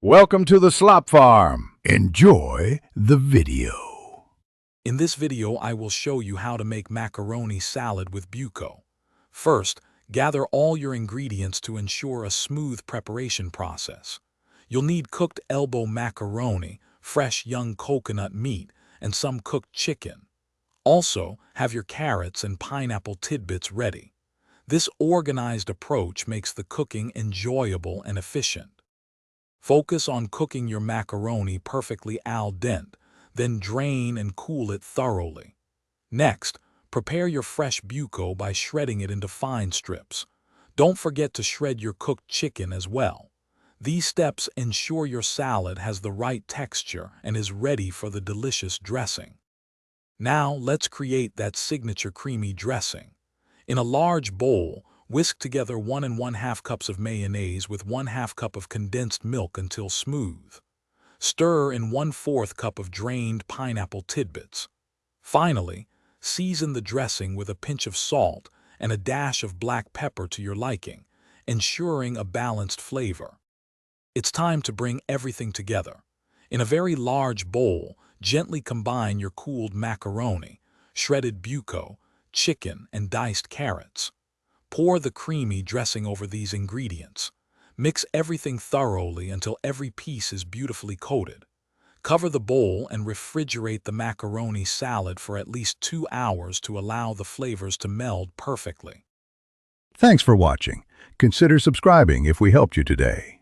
Welcome to the Slop Farm. Enjoy the video. In this video, I will show you how to make macaroni salad with Buko. First, gather all your ingredients to ensure a smooth preparation process. You'll need cooked elbow macaroni, fresh young coconut meat, and some cooked chicken. Also, have your carrots and pineapple tidbits ready. This organized approach makes the cooking enjoyable and efficient. Focus on cooking your macaroni perfectly al dente, then drain and cool it thoroughly. Next, prepare your fresh Buko by shredding it into fine strips. Don't forget to shred your cooked chicken as well. These steps ensure your salad has the right texture and is ready for the delicious dressing. Now, let's create that signature creamy dressing. In a large bowl, whisk together 1 1/2 cups of mayonnaise with 1/2 cup of condensed milk until smooth. Stir in 1/4 cup of drained pineapple tidbits. Finally, season the dressing with a pinch of salt and a dash of black pepper to your liking, ensuring a balanced flavor. It's time to bring everything together. In a very large bowl, gently combine your cooled macaroni, shredded Buko, chicken, and diced carrots. Pour the creamy dressing over these ingredients. Mix everything thoroughly until every piece is beautifully coated. Cover the bowl and refrigerate the macaroni salad for at least 2 hours to allow the flavors to meld perfectly. Thanks for watching. Consider subscribing if we helped you today.